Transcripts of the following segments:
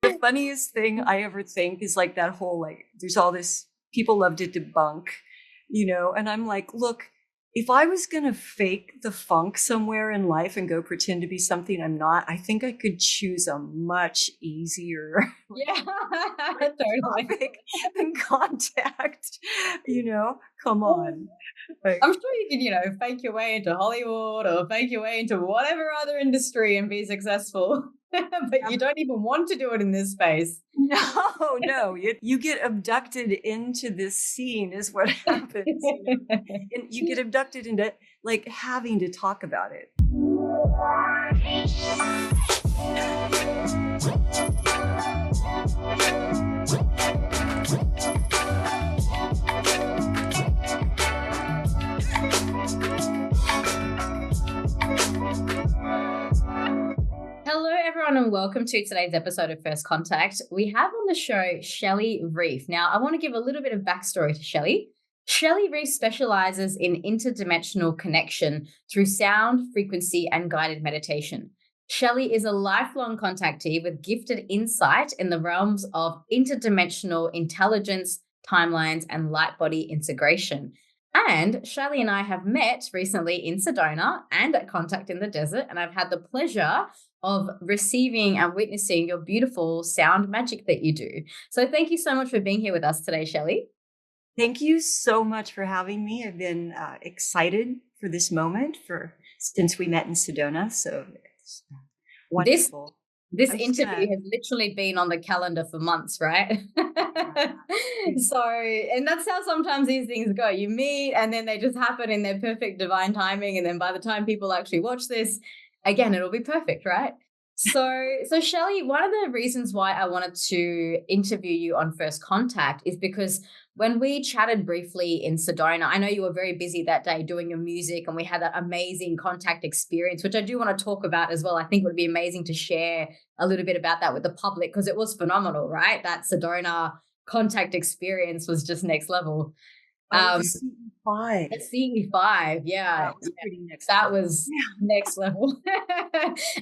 The funniest thing I ever think is like that whole, like, there's all this, people love to debunk, and I'm like, look, if I was going to fake the funk somewhere in life and go pretend to be something I'm not, I think I could choose a much easier Totally. topic than contact, come on. Like, I'm sure you can, fake your way into Hollywood or fake your way into whatever other industry and be successful. But you don't even want to do it in this space. no, you get abducted into this scene is what happens. And you get abducted into like having to talk about it. Hello, everyone, and welcome to today's episode of First Contact. We have on the show Shelly Reef. Now, I want to give a little bit of backstory to Shelly. Shelly Reef specializes in interdimensional connection through sound, frequency, and guided meditation. Shelly is a lifelong contactee with gifted insight in the realms of interdimensional intelligence, timelines, and light body integration. And Shelly and I have met recently in Sedona and at Contact in the Desert, and I've had the pleasure of receiving and witnessing your beautiful sound magic that you do. So thank you so much for being here with us today, Shelly. Thank you so much for having me. I've been excited for this moment since we met in Sedona. So it's wonderful. This interview has literally been on the calendar for months, right? So, and that's how sometimes these things go. You meet and then they just happen in their perfect divine timing. And then by the time people actually watch this, again, it'll be perfect, right? So Shelly, one of the reasons why I wanted to interview you on First Contact is because when we chatted briefly in Sedona, I know you were very busy that day doing your music and we had that amazing contact experience, which I do want to talk about as well. I think it would be amazing to share a little bit about that with the public because it was phenomenal, right? That Sedona contact experience was just next level. The CE5. The CE5, yeah. That was next level.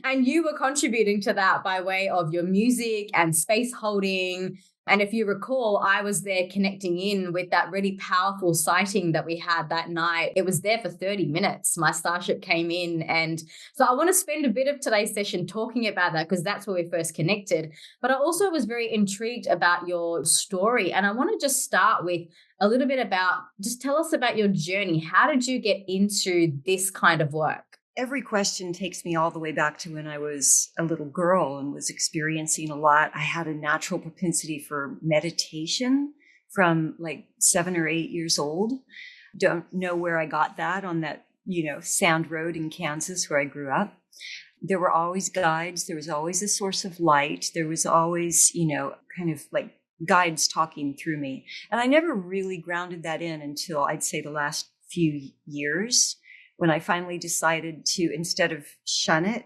And you were contributing to that by way of your music and space holding. And if you recall, I was there connecting in with that really powerful sighting that we had that night. It was there for 30 minutes. My starship came in. And so I want to spend a bit of today's session talking about that because that's where we first connected. But I also was very intrigued about your story. And I want to just start with a little bit about, just tell us about your journey. How did you get into this kind of work? Every question takes me all the way back to when I was a little girl and was experiencing a lot. I had a natural propensity for meditation from like 7 or 8 years old. Don't know where I got that on that, sand road in Kansas where I grew up. There were always guides. There was always a source of light. There was always, kind of like guides talking through me. And I never really grounded that in until I'd say the last few years, when I finally decided to, instead of shun it,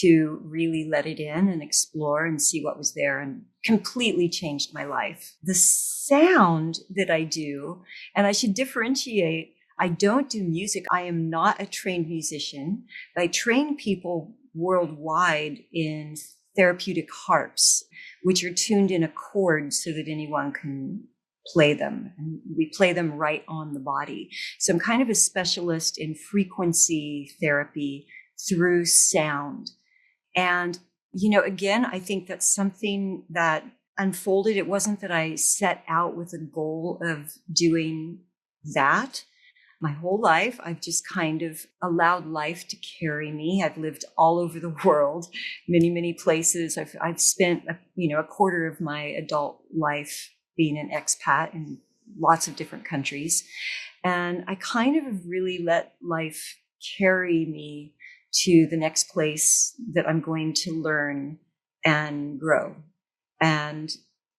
to really let it in and explore and see what was there, and completely changed my life. The sound that I do, and I should differentiate, I don't do music. I am not a trained musician. I train people worldwide in therapeutic harps, which are tuned in a chord so that anyone can play them, and we play them right on the body. So I'm kind of a specialist in frequency therapy through sound. And, again, I think that's something that unfolded. It wasn't that I set out with a goal of doing that. My whole life, I've just kind of allowed life to carry me. I've lived all over the world, many, many places. I've spent, a quarter of my adult life being an expat in lots of different countries. And I kind of really let life carry me to the next place that I'm going to learn and grow. And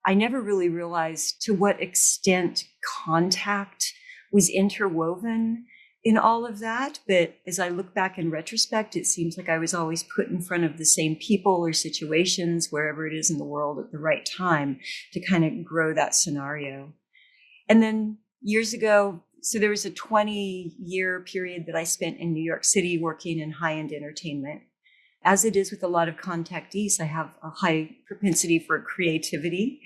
I never really realized to what extent contact was interwoven in all of that. But as I look back in retrospect, it seems like I was always put in front of the same people or situations, wherever it is in the world, at the right time to kind of grow that scenario. And then years ago, so there was a 20-year period that I spent in New York City working in high-end entertainment. as it is with a lot of contactees, I have a high propensity for creativity.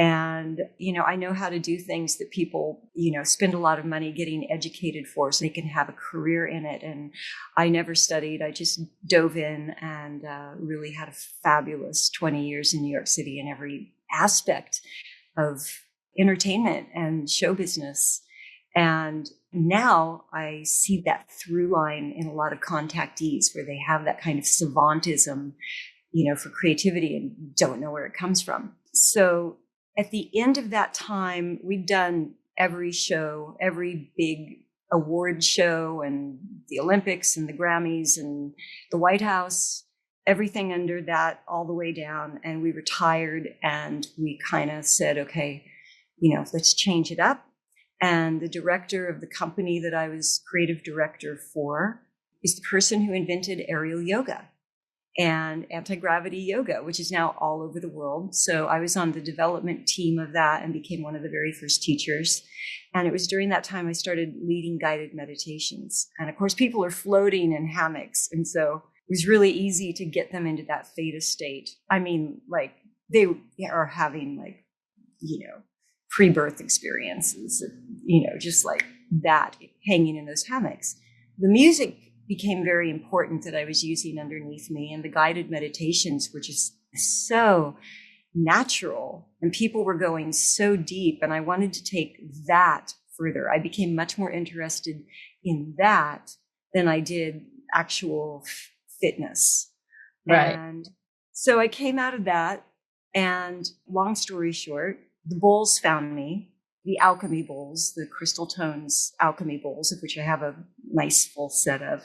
And, I know how to do things that people, spend a lot of money getting educated for so they can have a career in it. And I never studied. I just dove in and really had a fabulous 20 years in New York City in every aspect of entertainment and show business. And now I see that through line in a lot of contactees where they have that kind of savantism, for creativity and don't know where it comes from. So at the end of that time, we'd done every show, every big award show and the Olympics and the Grammys and the White House, everything under that all the way down. And we retired and we kind of said, okay, let's change it up. And the director of the company that I was creative director for is the person who invented aerial yoga and anti-gravity yoga, which is now all over the world. So I was on the development team of that and became one of the very first teachers. And it was during that time I started leading guided meditations. And of course, people are floating in hammocks. And so it was really easy to get them into that theta state. I mean, like they are having pre-birth experiences, just like that, hanging in those hammocks. The music became very important that I was using underneath me, and the guided meditations were just so natural, and people were going so deep, and I wanted to take that further. I became much more interested in that than I did actual fitness. Right. And so I came out of that, and long story short, the bowls found me, the alchemy bowls, the crystal tones alchemy bowls, of which I have a nice full set of,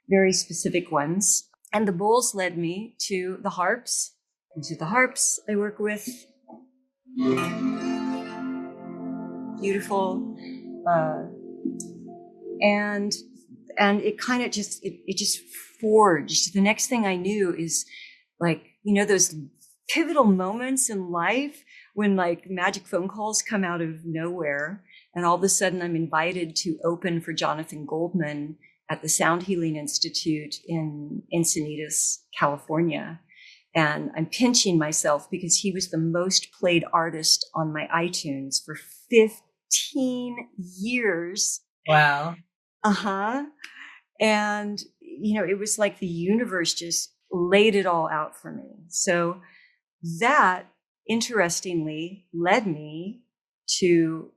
very specific ones. And the bowls led me to the harps. These are the harps I work with. Beautiful. And it kind of just, it just forged. The next thing I knew is those pivotal moments in life when magic phone calls come out of nowhere, and all of a sudden I'm invited to open for Jonathan Goldman at the Sound Healing Institute in Encinitas, California. And I'm pinching myself because he was the most played artist on my iTunes for 15 years. Wow. And, it was like the universe just laid it all out for me. So that, interestingly, led me to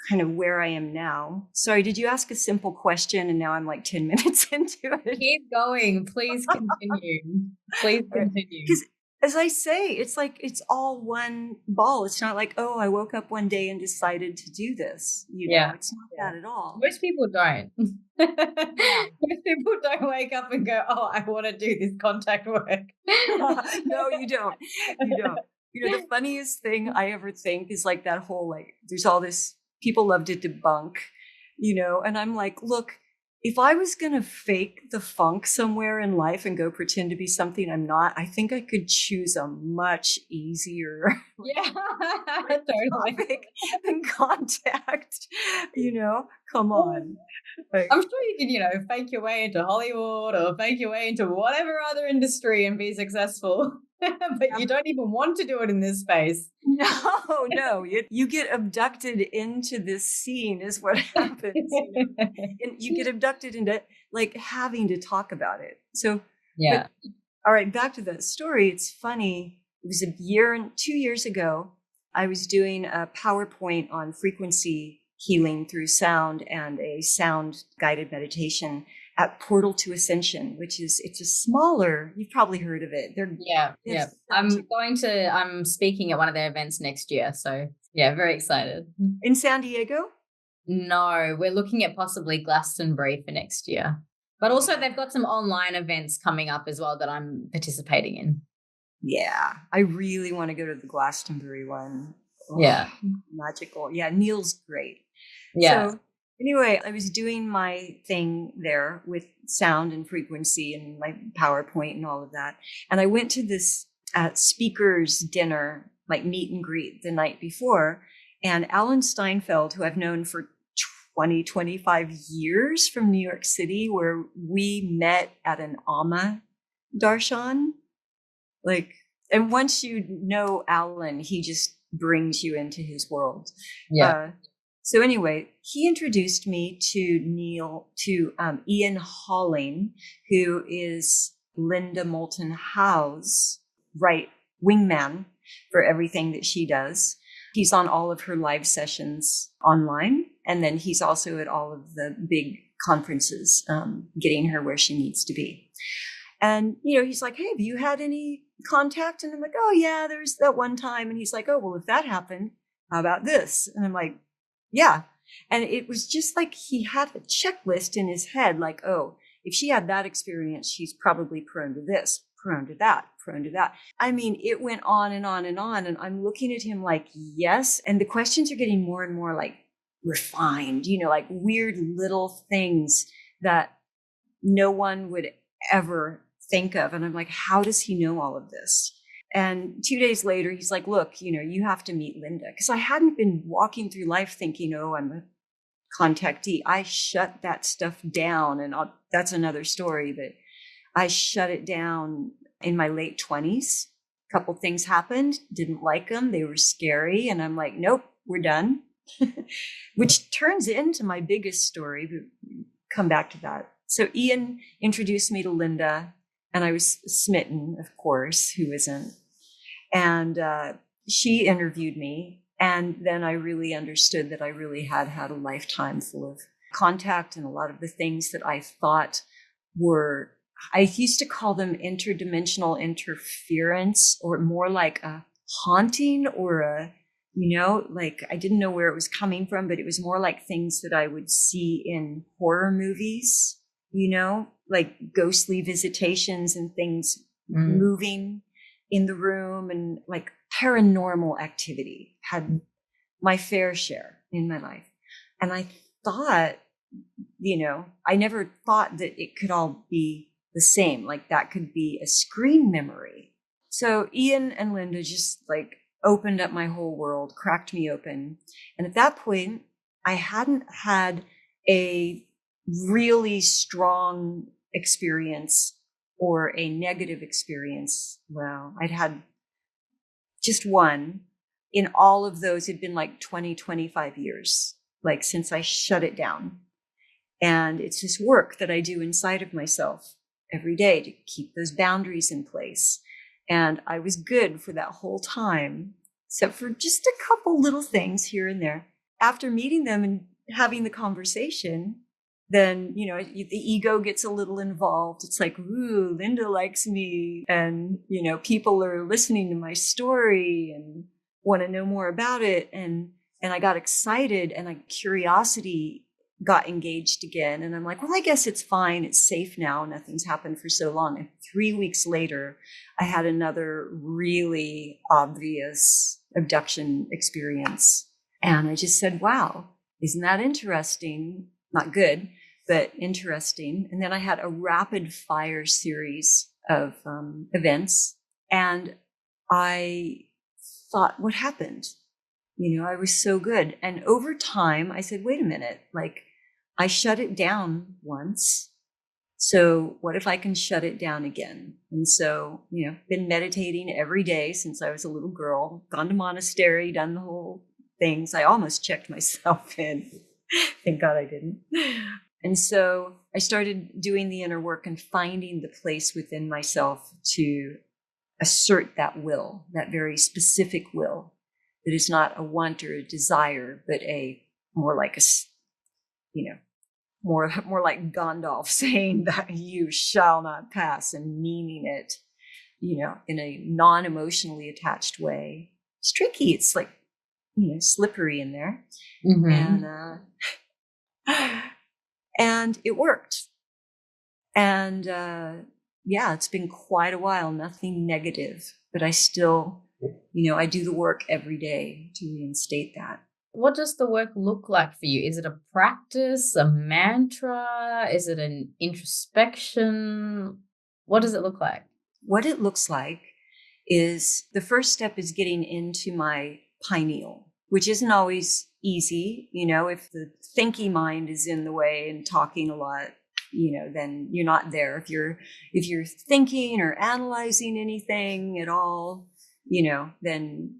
kind of where I am now. Sorry, did you ask a simple question and now I'm like 10 minutes into it? Keep going. Please continue. Please continue. Because as I say, it's like it's all one ball. It's not like, oh, I woke up one day and decided to do this. It's not that at all. Most people don't. Most people don't wake up and go, oh, I want to do this contact work. No, you don't. You don't. The funniest thing I ever think is like that whole, there's all this, people love to debunk, and I'm like, look, if I was going to fake the funk somewhere in life and go pretend to be something I'm not, I think I could choose a much easier topic than contact, come on. I'm sure you can, fake your way into Hollywood or fake your way into whatever other industry and be successcul. But you don't even want to do it in this space. No, you get abducted into this scene is what happens. And you get abducted into having to talk about it. So, yeah. But, all right, back to the story. It's funny. It was 2 years ago. I was doing a PowerPoint on frequency healing through sound and a sound guided meditation at Portal to Ascension, it's a smaller, you've probably heard of it. Yeah. I'm speaking at one of their events next year. So yeah, very excited. In San Diego? No, we're looking at possibly Glastonbury for next year. But also they've got some online events coming up as well that I'm participating in. Yeah, I really want to go to the Glastonbury one. Yeah. Magical. Yeah, Neil's great. Yeah. So anyway, I was doing my thing there with sound and frequency and my PowerPoint and all of that. And I went to this speaker's dinner, meet and greet the night before. And Alan Steinfeld, who I've known for 25 years from New York City, where we met at an AMA darshan. Like, and once you know Alan, he just brings you into his world. Yeah. So anyway, he introduced me to Ian Halling, who is Linda Moulton Howe's wingman for everything that she does. He's on all of her live sessions online, and then he's also at all of the big conferences, getting her where she needs to be. And, he's like, hey, have you had any contact? And I'm like, oh, yeah, there's that one time. And he's like, oh, well, if that happened, how about this? And I'm like, yeah. And it was just like he had a checklist in his head, like, oh, if she had that experience, she's probably prone to this, prone to that, prone to that. I mean, it went on and on and on. And I'm looking at him like, yes. And the questions are getting more and more like refined, like weird little things that no one would ever think of. And I'm like, how does he know all of this? And 2 days later, he's like, look, you have to meet Linda. Because I hadn't been walking through life thinking, oh, I'm a contactee. I shut that stuff down. And that's another story, but I shut it down in my late 20s. A couple things happened, didn't like them. They were scary. And I'm like, nope, we're done. Which turns into my biggest story. But come back to that. So Ian introduced me to Linda, and I was smitten, of course, who isn't? And she interviewed me. And then I really understood that I really had a lifetime full of contact, and a lot of the things that I thought were, I used to call them interdimensional interference, or more like a haunting, or a, like I didn't know where it was coming from, but it was more like things that I would see in horror movies, like ghostly visitations and things moving in the room, and like paranormal activity. Had my fair share in my life. And I thought, I never thought that it could all be the same, like that could be a screen memory. So Ian and Linda just like opened up my whole world, cracked me open. And at that point, I hadn't had a really strong experience or a negative experience. Well, I'd had just one. In all of those, it'd been like 20, 25 years, like since I shut it down. And it's this work that I do inside of myself every day to keep those boundaries in place. And I was good for that whole time, except for just a couple little things here and there. After meeting them and having the conversation, then, the ego gets a little involved. It's like, ooh, Linda likes me. And, people are listening to my story and want to know more about it. And I got excited, and curiosity got engaged again. And I'm like, well, I guess it's fine. It's safe now. Nothing's happened for so long. And 3 weeks later, I had another really obvious abduction experience. And I just said, wow, isn't that interesting? Not good, but interesting. And then I had a rapid fire series of events. And I thought, what happened? I was so good. And over time, I said, wait a minute, like I shut it down once. So what if I can shut it down again? And so, been meditating every day since I was a little girl, gone to monastery, done the whole things. I almost checked myself in. Thank God I didn't. And so I started doing the inner work and finding the place within myself to assert that will, that very specific will. That is not a want or a desire, but a more like more like Gandalf saying that you shall not pass, and meaning it, in a non-emotionally attached way. It's tricky. It's like, slippery in there. Mm-hmm. And it worked. And it's been quite a while, nothing negative, but I still, I do the work every day to reinstate that. What does the work look like for you? Is it a practice, a mantra? Is it an introspection? What does it look like? What it looks like is the first step is getting into my pineal, which isn't always easy. If the thinky mind is in the way and talking a lot, then you're not there. If you're thinking or analyzing anything at all, then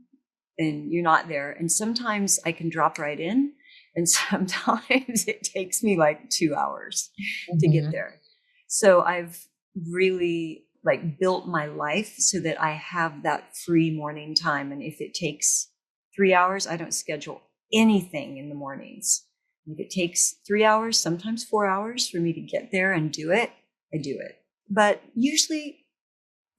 you're not there. And sometimes I can drop right in, and sometimes it takes me like 2 hours to get there. So I've really built my life so that I have that free morning time. And if it takes 3 hours, I don't schedule anything in the mornings. If it takes 3 hours, sometimes 4 hours for me to get there and do it, I do it. But usually,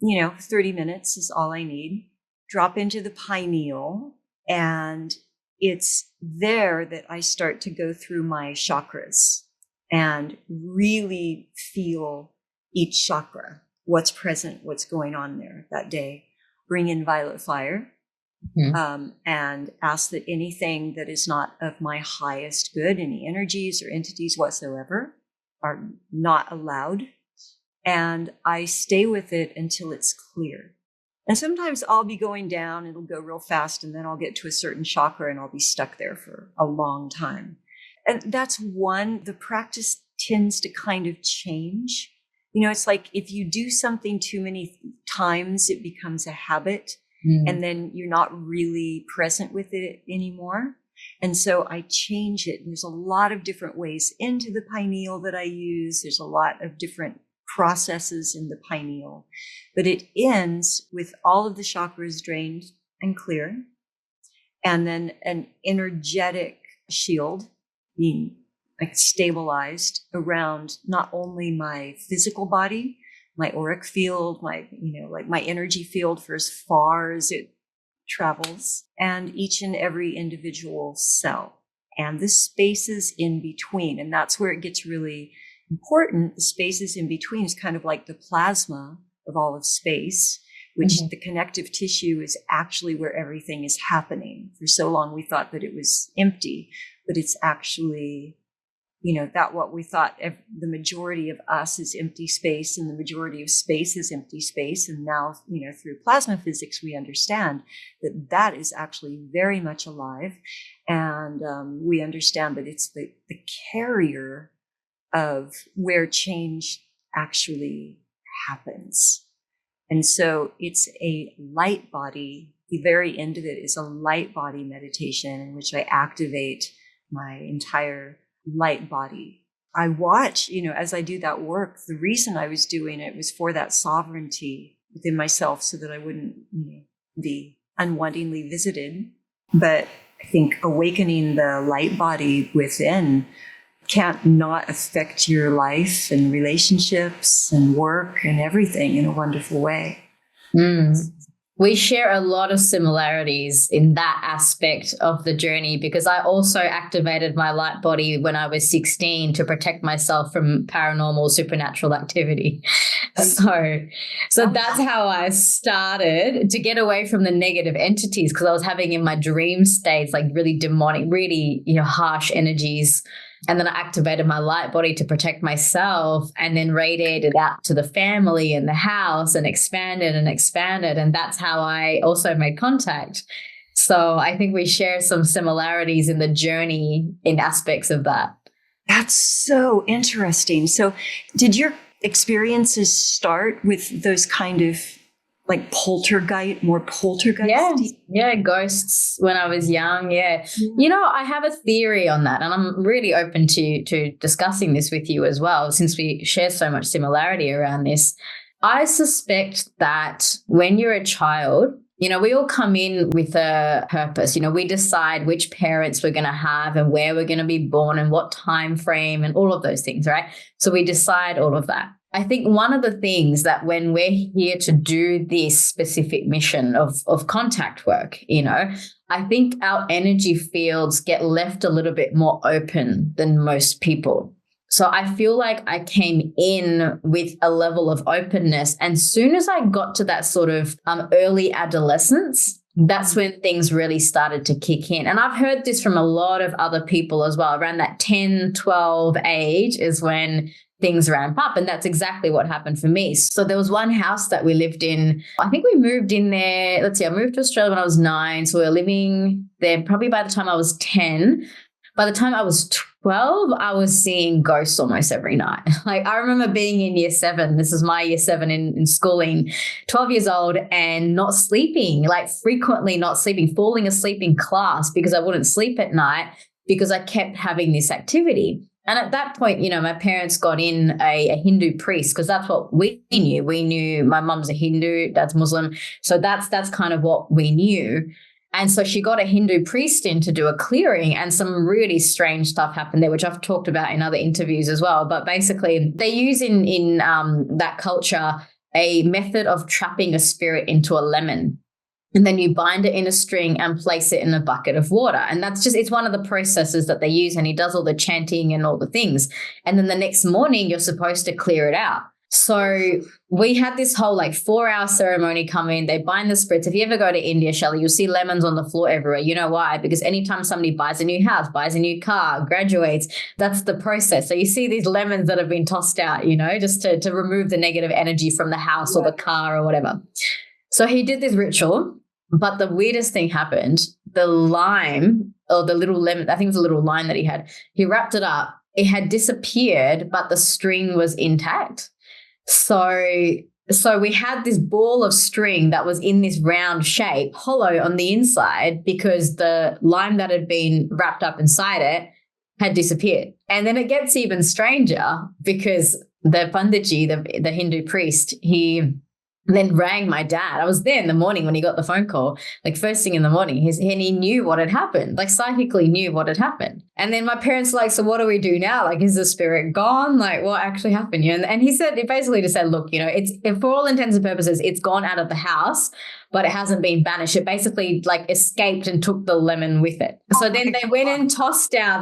30 minutes is all I need. Drop into the pineal, and it's there that I start to go through my chakras and really feel each chakra, what's present, what's going on there that day. Bring in violet fire. And ask that anything that is not of my highest good, any energies or entities whatsoever, are not allowed. And I stay with it until it's clear. And sometimes I'll be going down, it'll go real fast, and then I'll get to a certain chakra and I'll be stuck there for a long time. And that's the practice tends to kind of change. It's like if you do something too many times, it becomes a habit. And then you're not really present with it anymore. And so I change it. There's a lot of different ways into the pineal that I use. There's a lot of different processes in the pineal, but it ends with all of the chakras drained and clear. And then an energetic shield being stabilized around not only my physical body, my auric field, my energy field for as far as it travels, and each and every individual cell and the spaces in between. And that's where it gets really important. The spaces in between is kind of like the plasma of all of space, which the connective tissue is actually where everything is happening. For so long, we thought that it was empty, but it's actually that what we thought the majority of us is empty space, and the majority of space is empty space. And now, through plasma physics, we understand that that is actually very much alive. And we understand that it's the carrier of where change actually happens. And so it's a light body. The very end of it is a light body meditation in which I activate my entire light body. I watch, as I do that work, the reason I was doing it was for that sovereignty within myself so that I wouldn't, be unwantingly visited. But I think awakening the light body within can't not affect your life and relationships and work and everything in a wonderful way. We share a lot of similarities in that aspect of the journey, because I also activated my light body when I was 16 to protect myself from paranormal supernatural activity. So that's how I started to get away from the negative entities, because I was having in my dream states really demonic, really harsh energies. And then I activated my light body to protect myself, and then radiated out to the family and the house and expanded. And that's how I also made contact. So I think we share some similarities in the journey in aspects of that. That's so interesting. So did your experiences start with those kind of poltergeist? Yeah, ghosts when I was young. Yeah. I have a theory on that, and I'm really open to discussing this with you as well, since we share so much similarity around this. I suspect that when you're a child, we all come in with a purpose. We decide which parents we're going to have and where we're going to be born and what time frame and all of those things, right? So we decide all of that. I think one of the things that when we're here to do this specific mission of contact work, I think our energy fields get left a little bit more open than most people. So I feel like I came in with a level of openness. And soon as I got to that sort of early adolescence, that's when things really started to kick in. And I've heard this from a lot of other people as well. Around that 10, 12 age is when things ramp up. And that's exactly what happened for me. So there was one house that we lived in. I think we moved in there. I moved to Australia when I was 9. So we were living there probably by the time I was 10. By the time I was 12, I was seeing ghosts almost every night. Like I remember being in year 7. This is my year 7 in schooling, 12 years old, and not sleeping, like frequently not sleeping, falling asleep in class because I wouldn't sleep at night because I kept having this activity. And at that point, you know, my parents got in a Hindu priest because that's what we knew. We knew my mum's a Hindu, dad's Muslim. So that's kind of what we knew. And so she got a Hindu priest in to do a clearing, and some really strange stuff happened there, which I've talked about in other interviews as well. But basically they use in that culture a method of trapping a spirit into a lemon. And then you bind it in a string and place it in a bucket of water. And that's just, it's one of the processes that they use. And he does all the chanting and all the things. And then the next morning, you're supposed to clear it out. So we had this whole like 4-hour ceremony come in. They bind the spirits. If you ever go to India, Shelly, you'll see lemons on the floor everywhere. You know why? Because anytime somebody buys a new house, buys a new car, graduates, that's the process. So you see these lemons that have been tossed out, you know, just to remove the negative energy from the house or the car or whatever. So he did this ritual. But the weirdest thing happened. The lime, or the little lemon, I think it was a little lime that he wrapped it up. It had disappeared, but the string was intact. So we had this ball of string that was in this round shape, hollow on the inside, because the lime that had been wrapped up inside it had disappeared. And then it gets even stranger because the Panditji, the Hindu priest, he then rang my dad. I was there in the morning when he got the phone call, like first thing in the morning, and he knew what had happened, like psychically knew what had happened. And then my parents were like, so what do we do now? Like, is the spirit gone? Like, what actually happened? You know, and he basically just said, look, you know, it's, for all intents and purposes, it's gone out of the house, but it hasn't been banished. It basically like escaped and took the lemon with it. So then they went and tossed out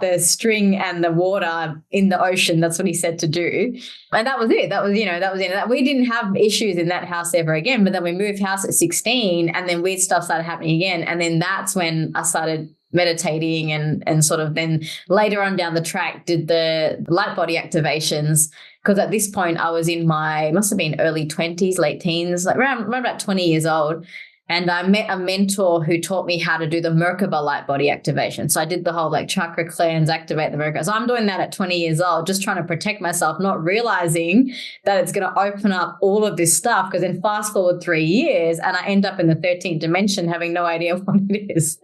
the string and the water in the ocean. That's what he said to do. And that was it. That was it. We didn't have issues in that house ever again, but then we moved house at 16 and then weird stuff started happening again. And then that's when I started meditating and sort of then later on down the track did the light body activations. Because at this point I was in must have been early 20s, late teens, like around about 20 years old. And I met a mentor who taught me how to do the Merkaba light body activation. So I did the whole like chakra cleanse, activate the Merkaba. So I'm doing that at 20 years old, just trying to protect myself, not realizing that it's going to open up all of this stuff. Because then fast forward 3 years and I end up in the 13th dimension having no idea what it is.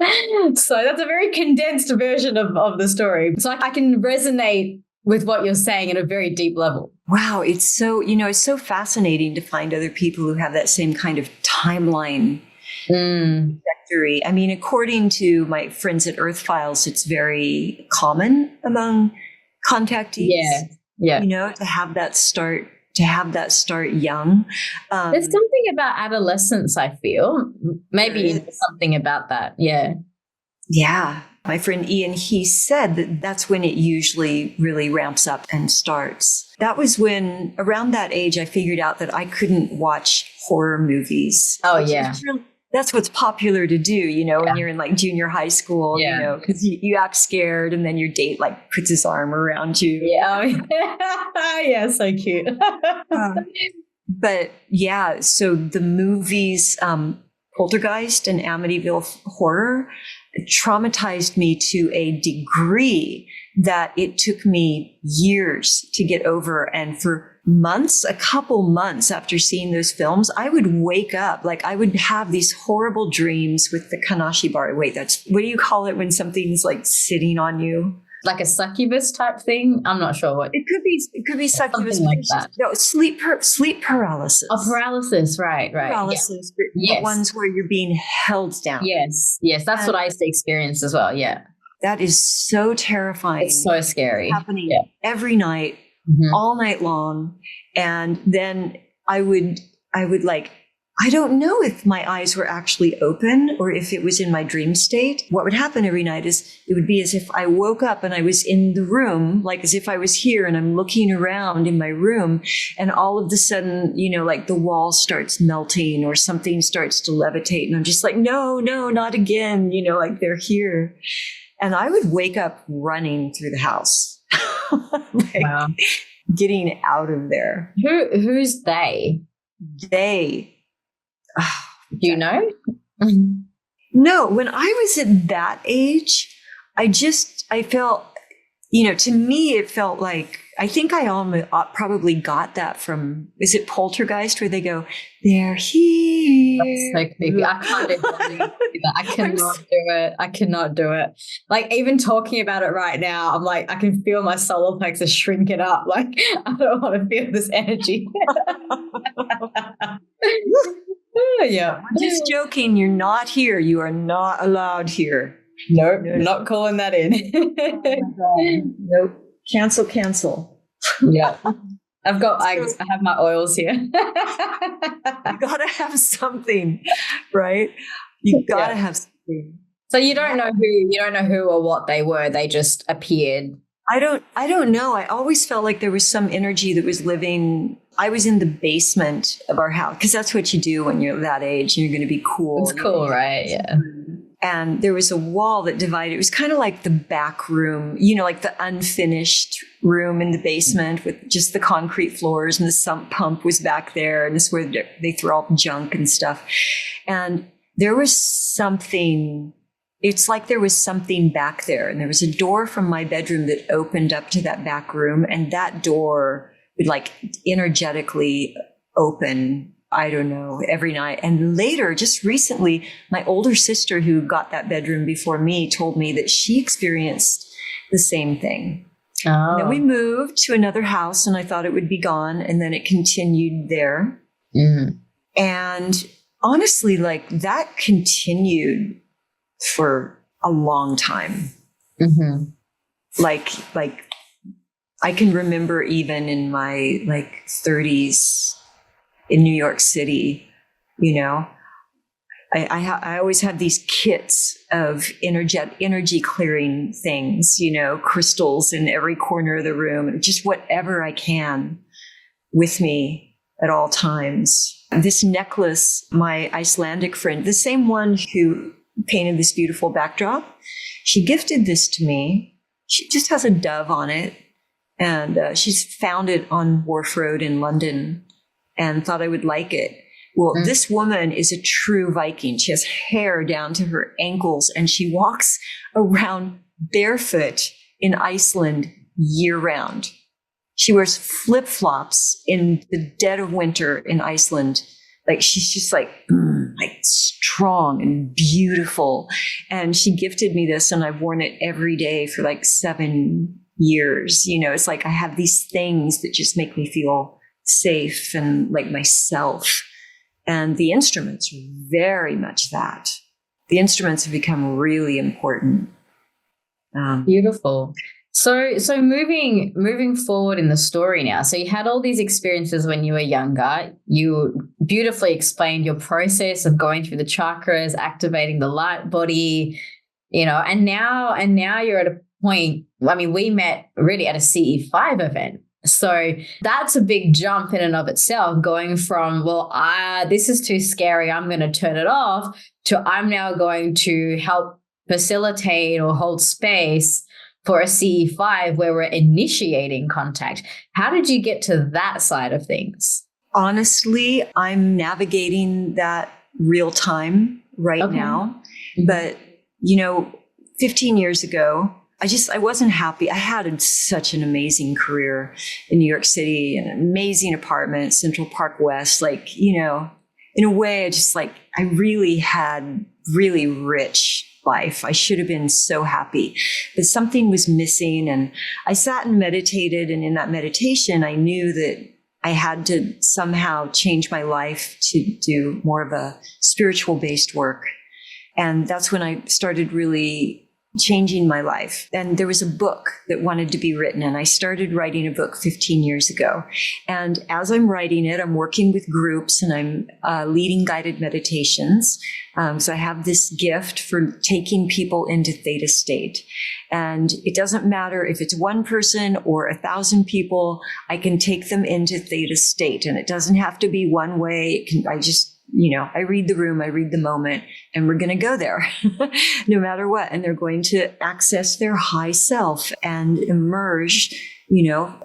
So that's a very condensed version of the story. So I can resonate with what you're saying at a very deep level. Wow. It's so, it's so fascinating to find other people who have that same kind of timeline trajectory. I mean, according to my friends at Earth Files, it's very common among contactees. Yeah. To have that start young. There's something about adolescence, I feel. Maybe something about that. Yeah. Yeah. My friend Ian, he said that that's when it usually really ramps up and starts. That was when, around that age, I figured out that I couldn't watch horror movies. Oh, yeah. That's what's popular to do, when you're in like junior high school, because you act scared and then your date like puts his arm around you. Yeah. Yeah, so cute. But yeah, so the movies, Poltergeist and Amityville Horror traumatized me to a degree that it took me years to get over. And for months, a couple months after seeing those films, I would wake up, like I would have these horrible dreams with the Kanashibari. Wait, what do you call it when something's like sitting on you? Like a succubus type thing? I'm not sure what. It could be succubus. Something like that. No, sleep paralysis. Oh, paralysis. Right. Paralysis. Yeah. Yes. The ones where you're being held down. Yes. That's what I used to experience as well. Yeah. That is so terrifying. It's so scary. It's happening every night, all night long. And then I would like, I don't know if my eyes were actually open or if it was in my dream state. What would happen every night is it would be as if I woke up and I was in the room, like as if I was here and I'm looking around in my room, and all of a sudden, like the wall starts melting or something starts to levitate. And I'm just like, no, not again. Like they're here. And I would wake up running through the house, wow. Getting out of there. Who's they? They. Do you know? No, when I was at that age, I felt to me, it felt like, I think I almost probably got that from, is it Poltergeist, where they go, they're here. That's so creepy. I can't do that. I cannot do it. I cannot do it. Like, even talking about it right now, I'm like, I can feel my solar plexus shrinking up. Like, I don't want to feel this energy. Yeah. I'm just joking. You're not here. You are not allowed here. Nope, not calling that in. Nope. Cancel. Yeah. I have my oils here. You gotta have something, right? You gotta have something. So you don't know who or what they were. They just appeared. I don't know. I always felt like there was some energy that was living. I was in the basement of our house, because that's what you do when you're that age and you're going to be cool. It's cool, right? Yeah. And there was a wall that divided. It was kind of like the back room, like the unfinished room in the basement with just the concrete floors, and the sump pump was back there. And this is where they throw all the junk and stuff. And there was something, it's like there was something back there. And there was a door from my bedroom that opened up to that back room. And that door would like energetically open, I don't know, every night. And later, just recently, my older sister, who got that bedroom before me, told me that she experienced the same thing. Oh. And then we moved to another house, and I thought it would be gone. And then it continued there. Mm. And honestly, like, that continued for a long time. Mm-hmm. Like I can remember even in my 30s in New York City, I always have these kits of energy clearing things, crystals in every corner of the room, and just whatever I can with me at all times. This necklace, my Icelandic friend, the same one who painted this beautiful backdrop, she gifted this to me. She just has a dove on it, and she's found it on Wharf Road in London and thought I would like it. Well, This woman is a true Viking. She has hair down to her ankles, and she walks around barefoot in Iceland year round. She wears flip-flops in the dead of winter in Iceland. Like, she's just like strong and beautiful. And she gifted me this, and I've worn it every day for 7 years. It's like I have these things that just make me feel safe and like myself. And the instruments are very much that. The instruments have become really important. Beautiful. So moving forward in the story now. So you had all these experiences when you were younger. You beautifully explained your process of going through the chakras, activating the light body, and now you're at a point. I mean, we met really at a CE5 event. So that's a big jump in and of itself, going from, this is too scary, I'm going to turn it off, to I'm now going to help facilitate or hold space for a CE5 where we're initiating contact. How did you get to that side of things? Honestly, I'm navigating that real time right now. Mm-hmm. But, 15 years ago, I wasn't happy. I had such an amazing career in New York City, an amazing apartment, Central Park West. In a way, I really had really rich life. I should have been so happy, but something was missing. And I sat and meditated. And in that meditation, I knew that I had to somehow change my life to do more of a spiritual based work. And that's when I started really changing my life. And there was a book that wanted to be written, and I started writing a book 15 years ago. And as I'm writing it, I'm working with groups, and I'm leading guided meditations. So I have this gift for taking people into theta state. And it doesn't matter if it's one person or 1,000 people, I can take them into theta state. And it doesn't have to be one way. I read the room, I read the moment, and we're going to go there no matter what. And they're going to access their high self and emerge, more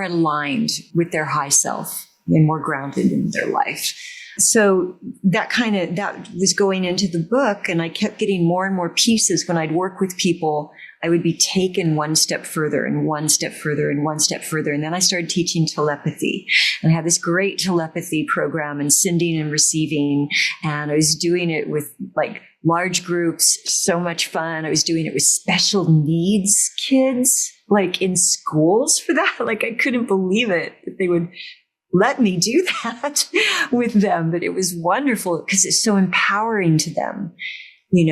aligned with their high self and more grounded in their life. So that was going into the book, and I kept getting more and more pieces. When I'd work with people, I would be taken one step further and one step further and one step further. And then I started teaching telepathy, and I had this great telepathy program and sending and receiving. And I was doing it with like large groups, so much fun. I was doing it with special needs kids, like in schools for that. Like I couldn't believe it that they would let me do that with them. But it was wonderful because it's so empowering to them.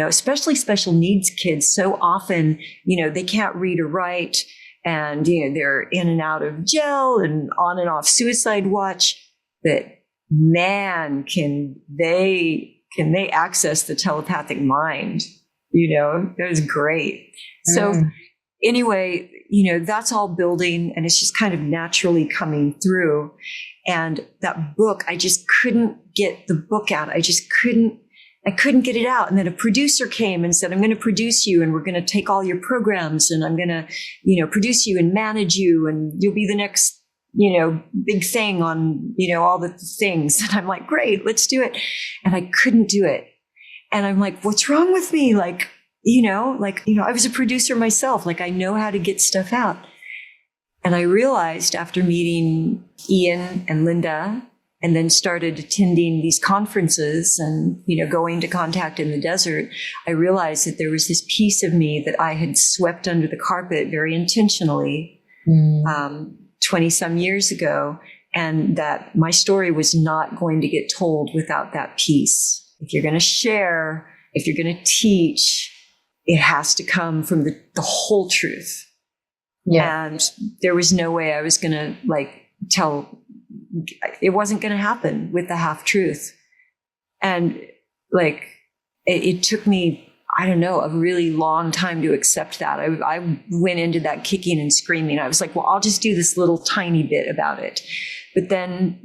Especially special needs kids. So often, they can't read or write, and, they're in and out of jail and on and off suicide watch. But man, can they access the telepathic mind? That was great. So anyway, that's all building, and it's just kind of naturally coming through. And that book, I just couldn't get the book out. I couldn't get it out. And then a producer came and said, I'm going to produce you, and we're going to take all your programs, and I'm going to, produce you and manage you, and you'll be the next, big thing on, all the things. And I'm like, great, let's do it. And I couldn't do it. And I'm like, what's wrong with me? I was a producer myself. Like I know how to get stuff out. And I realized after meeting Ian and Linda, and then started attending these conferences and, going to Contact in the Desert, I realized that there was this piece of me that I had swept under the carpet very intentionally 20 some years ago, and that my story was not going to get told without that piece. If you're going to share, if you're going to teach, it has to come from the whole truth. Yeah. And there was no way I was going to tell. It wasn't going to happen with the half truth. And it took me, I don't know, a really long time to accept that. I went into that kicking and screaming. I was like, well, I'll just do this little tiny bit about it. But then,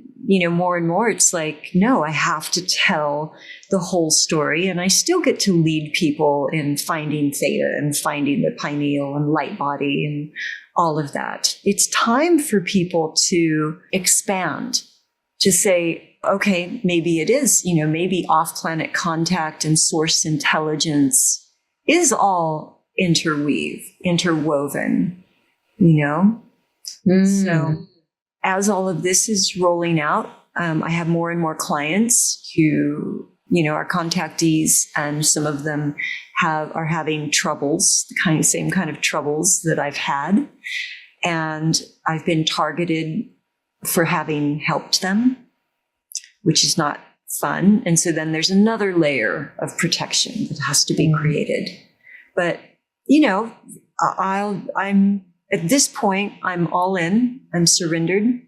more and more, it's like, no, I have to tell the whole story. And I still get to lead people in finding theta and finding the pineal and light body and all of that. It's time for people to expand, to say, okay, maybe it is, maybe off-planet contact and source intelligence is all interwoven, So as all of this is rolling out, I have more and more clients who, are contactees, and some of them are having troubles, the same kind of troubles that I've had. And I've been targeted for having helped them, which is not fun. And so then there's another layer of protection that has to be created. But, I'm at this point, I'm all in, I'm surrendered,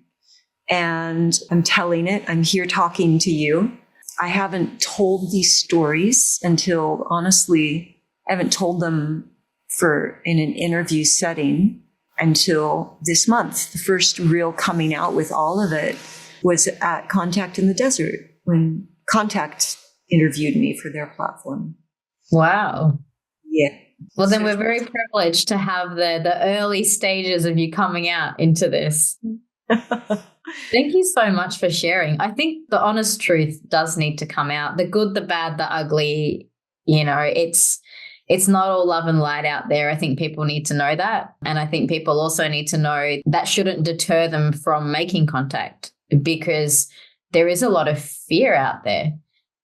and I'm telling it. I'm here talking to you. I haven't told these stories until, honestly, I haven't told them in an interview setting until this month. The first real coming out with all of it was at Contact in the Desert, when Contact interviewed me for their platform. Wow. Yeah. Well, then we're very privileged to have the early stages of you coming out into this. Thank you so much for sharing. I think the honest truth does need to come out. The good, the bad, the ugly, it's not all love and light out there. I think people need to know that. And I think people also need to know that shouldn't deter them from making contact, because there is a lot of fear out there.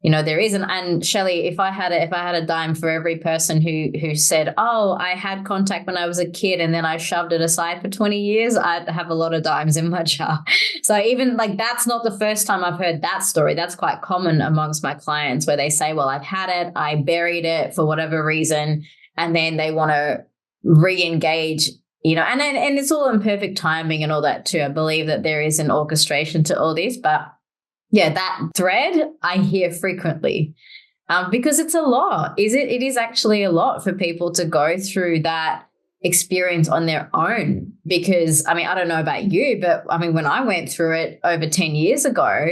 There isn't. And Shelly, if I had a dime for every person who said, oh, I had contact when I was a kid and then I shoved it aside for 20 years, I'd have a lot of dimes in my jar. So even that's not the first time I've heard that story. That's quite common amongst my clients, where they say, well, I've had it, I buried it for whatever reason, and then they want to re-engage, and it's all in perfect timing and all that too. I believe that there is an orchestration to all this, but yeah, that thread I hear frequently because it's a lot. It is actually a lot for people to go through that experience on their own, because, I don't know about you, but when I went through it over 10 years ago,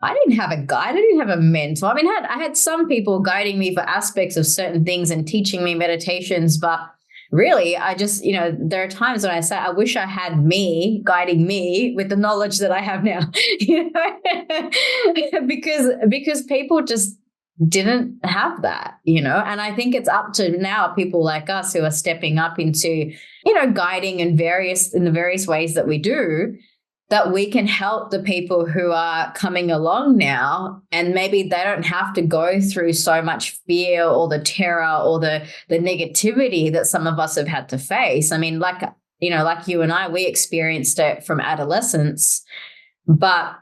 I didn't have a guide. I didn't have a mentor. I had some people guiding me for aspects of certain things and teaching me meditations, but really, I just, there are times when I say, I wish I had me guiding me with the knowledge that I have now, because people just didn't have that, and I think it's up to now people like us who are stepping up into, guiding in the various ways that we do, that we can help the people who are coming along now, and maybe they don't have to go through so much fear or the terror or the negativity that some of us have had to face. I mean, like you and I, we experienced it from adolescence, but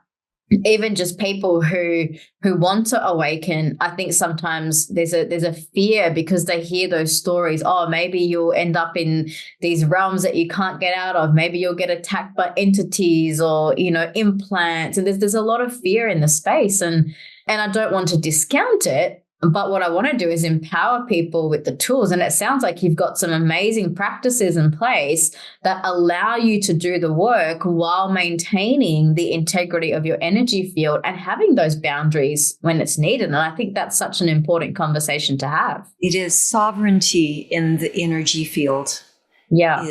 even just people who want to awaken, I think sometimes there's a fear because they hear those stories. Oh, maybe you'll end up in these realms that you can't get out of. Maybe you'll get attacked by entities or, implants. And there's a lot of fear in the space. And I don't want to discount it. But what I want to do is empower people with the tools. And it sounds like you've got some amazing practices in place that allow you to do the work while maintaining the integrity of your energy field and having those boundaries when it's needed. And I think that's such an important conversation to have. It is sovereignty in the energy field. Yeah.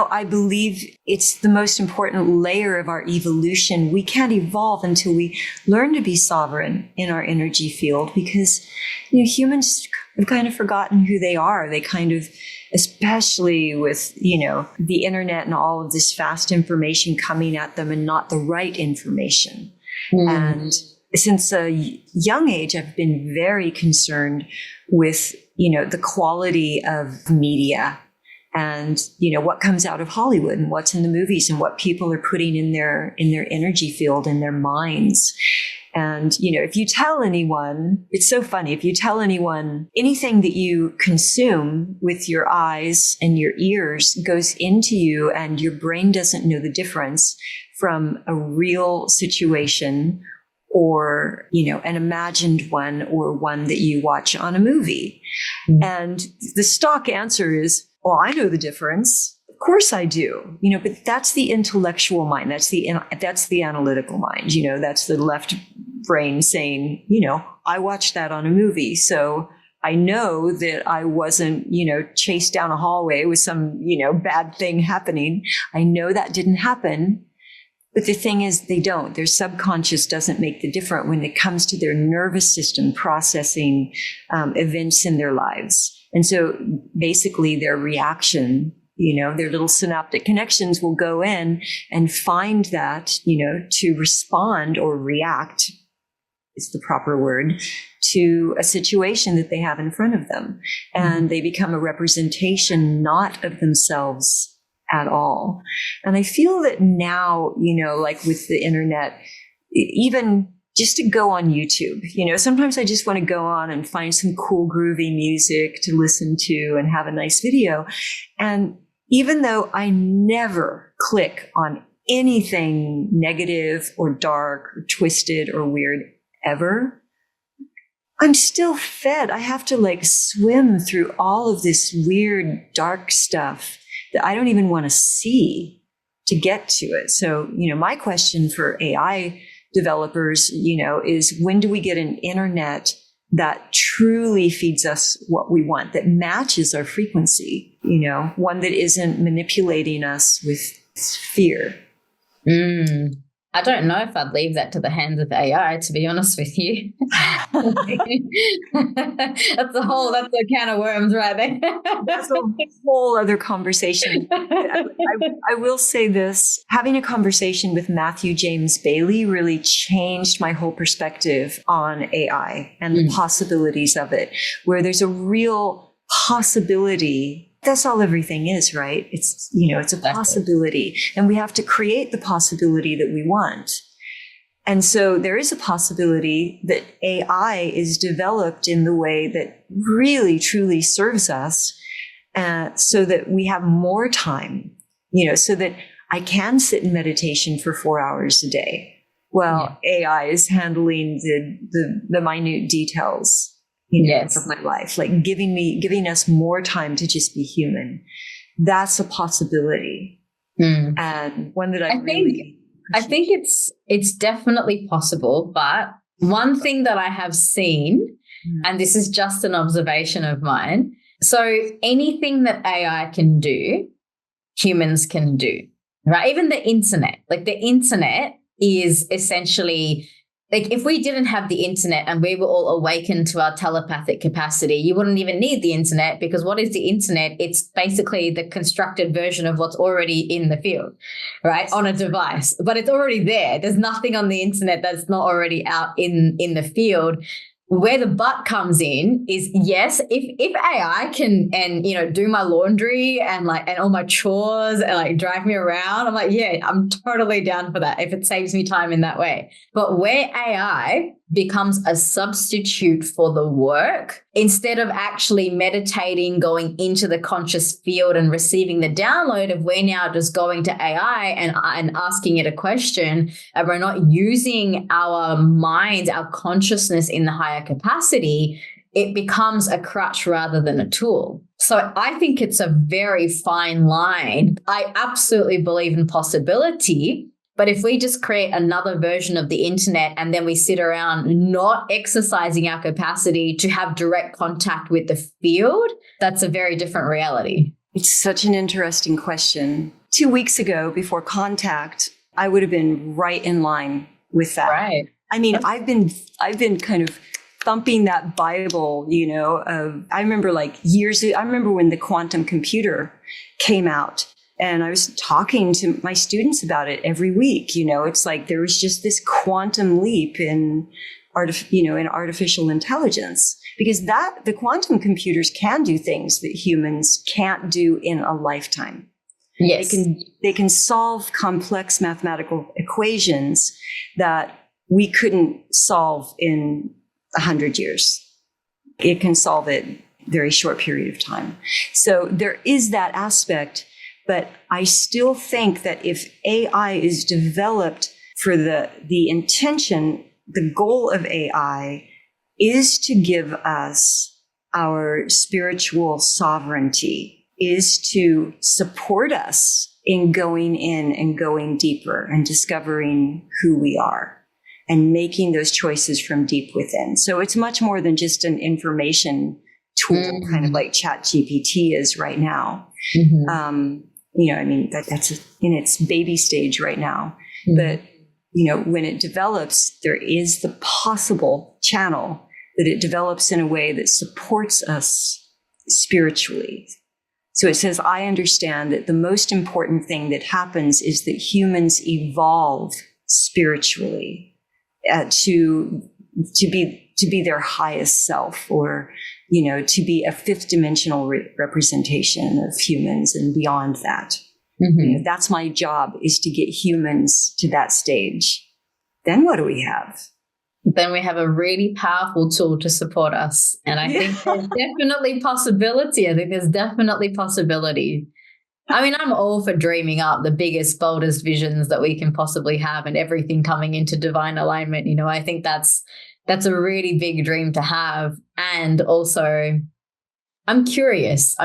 I believe it's the most important layer of our evolution. We can't evolve until we learn to be sovereign in our energy field because, humans have kind of forgotten who they are. They kind of, especially with, the internet and all of this fast information coming at them and not the right information. And since a young age, I've been very concerned with, the quality of media. And, what comes out of Hollywood and what's in the movies and what people are putting in their energy field, in their minds. And, if you tell anyone, it's so funny, if you tell anyone anything that you consume with your eyes and your ears goes into you and your brain doesn't know the difference from a real situation or, an imagined one or one that you watch on a movie. And the stock answer is, well, I know the difference. Of course I do. But that's the intellectual mind. That's the analytical mind. That's the left brain saying, I watched that on a movie. So I know that I wasn't, chased down a hallway with some, bad thing happening. I know that didn't happen. But the thing is, they don't. Their subconscious doesn't make the difference when it comes to their nervous system processing events in their lives. And so basically their reaction, their little synaptic connections will go in and find that, to respond or react is the proper word to a situation that they have in front of them. And they become a representation not of themselves at all. And I feel that now, like with the internet, even just to go on YouTube, sometimes I just want to go on and find some cool groovy music to listen to and have a nice video. And even though I never click on anything negative or dark or twisted or weird ever, I'm still fed. I have to swim through all of this weird, dark stuff that I don't even want to see to get to it. So, my question for AI developers, is when do we get an internet that truly feeds us what we want, that matches our frequency, one that isn't manipulating us with fear? I don't know if I'd leave that to the hands of AI, to be honest with you. That's a can of worms right there. That's a whole other conversation. I will say this, having a conversation with Matthew James Bailey really changed my whole perspective on AI and the possibilities of it, where there's a real possibility. That's all everything is, right? It's, it's a possibility, and we have to create the possibility that we want. And so there is a possibility that AI is developed in the way that really, truly serves us, so that we have more time, so that I can sit in meditation for 4 hours a day. Well, AI is handling the minute details of my life, giving us more time to just be human. That's a possibility. And one that I think it's definitely possible. But one thing that I have seen, and this is just an observation of mine, So anything that AI can do, humans can do, right? Even the internet, like the internet is essentially, like if we didn't have the internet and we were all awakened to our telepathic capacity, you wouldn't even need the internet, because what is the internet? It's basically the constructed version of what's already in the field, right? On a device, but it's already there. There's nothing on the internet that's not already out in the field. Where the but comes in is, yes, if AI can do my laundry and all my chores and like drive me around, I'm like, yeah, I'm totally down for that if it saves me time in that way. But where AI becomes a substitute for the work, instead of actually meditating, going into the conscious field and receiving the download of, we're now just going to AI and asking it a question, and we're not using our minds, our consciousness in the higher capacity, it becomes a crutch rather than a tool. So I think it's a very fine line. I absolutely believe in possibility. But if we just create another version of the internet and then we sit around not exercising our capacity to have direct contact with the field, that's a very different reality. It's such an interesting question. 2 weeks ago, before contact, I would have been right in line with that. Right. I mean, I've been kind of thumping that Bible, I remember years ago, I remember when the quantum computer came out. And I was talking to my students about it every week. It's like there was just this quantum leap in artificial intelligence, because the quantum computers can do things that humans can't do in a lifetime. Yes. They can solve complex mathematical equations that we couldn't solve in 100 years. It can solve it in a very short period of time. So there is that aspect. But I still think that if AI is developed for the intention, the goal of AI is to give us our spiritual sovereignty, is to support us in going in and going deeper and discovering who we are and making those choices from deep within. So it's much more than just an information tool, kind of like ChatGPT is right now. Mm-hmm. That's in its baby stage right now. Mm-hmm. But, when it develops, there is the possible channel that it develops in a way that supports us spiritually. So it says, I understand that the most important thing that happens is that humans evolve spiritually to be their highest self, or to be a fifth dimensional representation of humans and beyond that. Mm-hmm. That's my job, is to get humans to that stage. Then what do we have? Then we have a really powerful tool to support us. And I think there's definitely possibility. I mean, I'm all for dreaming up the biggest, boldest visions that we can possibly have and everything coming into divine alignment. I think that's a really big dream to have. And also, I'm curious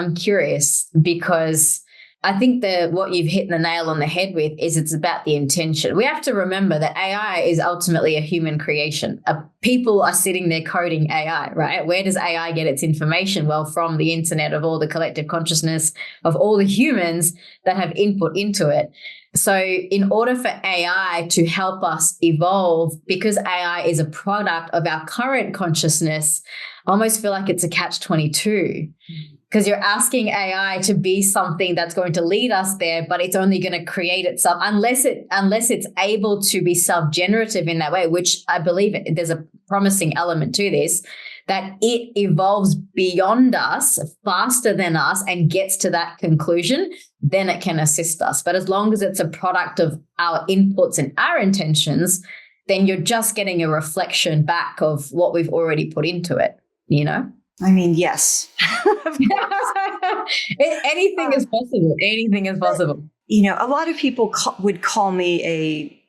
because I think that what you've hit the nail on the head with is it's about the intention. We have to remember that AI is ultimately a human creation. People are sitting there coding AI, right? Where does AI get its information? Well, from the internet of all the collective consciousness of all the humans that have input into it. So in order for AI to help us evolve, because AI is a product of our current consciousness, I almost feel like it's a catch-22. Because you're asking AI to be something that's going to lead us there, but it's only going to create itself unless it's able to be self-generative in that way, which I believe there's a promising element to this, that it evolves beyond us, faster than us, and gets to that conclusion, then it can assist us. But as long as it's a product of our inputs and our intentions, then you're just getting a reflection back of what we've already put into it, I mean, yes. Anything is possible. Anything is possible. A lot of people would call me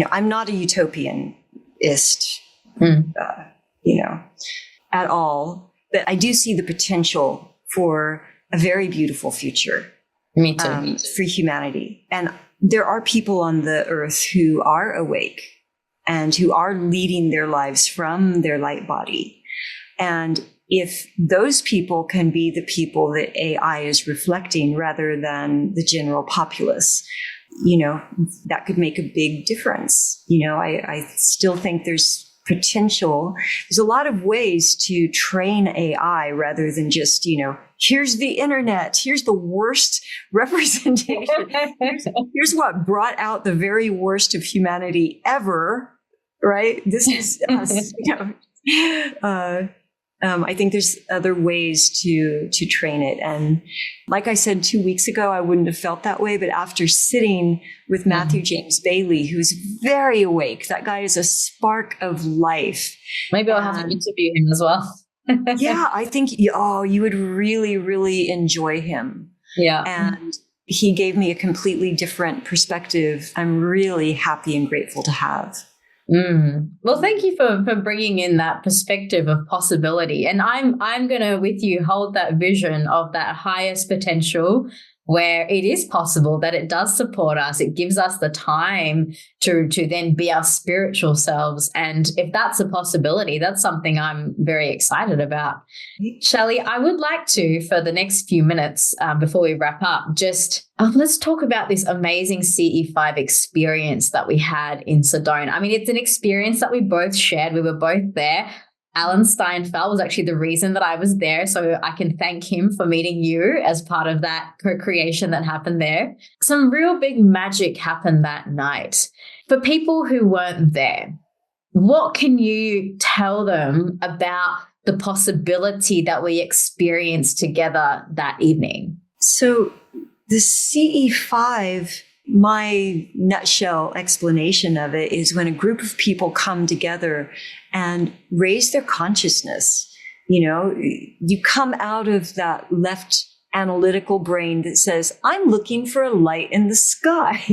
I'm not a utopianist, at all. But I do see the potential for a very beautiful future. Me too. For humanity. And there are people on the earth who are awake and who are leading their lives from their light body. And if those people can be the people that AI is reflecting rather than the general populace, that could make a big difference. I still think there's potential. There's a lot of ways to train AI rather than just, here's the internet, here's the worst representation. Here's what brought out the very worst of humanity ever, right? This is us. I think there's other ways to train it. And like I said 2 weeks ago, I wouldn't have felt that way. But after sitting with Matthew James Bailey, who's very awake, that guy is a spark of life. Maybe I'll have to interview him as well. Yeah, I think, you would really, really enjoy him. Yeah. And he gave me a completely different perspective. I'm really happy and grateful to have. Well, thank you for bringing in that perspective of possibility. And I'm going to, with you, hold that vision of that highest potential where it is possible, that it does support us. It gives us the time to then be our spiritual selves. And if that's a possibility, that's something I'm very excited about. Shelly, I would like to, for the next few minutes before we wrap up, just let's talk about this amazing CE5 experience that we had in Sedona. I mean, it's an experience that we both shared. We were both there. Alan Steinfeld was actually the reason that I was there. So I can thank him for meeting you as part of that co-creation that happened there. Some real big magic happened that night. For people who weren't there, what can you tell them about the possibility that we experienced together that evening? So the CE5, my nutshell explanation of it is when a group of people come together and raise their consciousness. You come out of that left analytical brain that says, I'm looking for a light in the sky.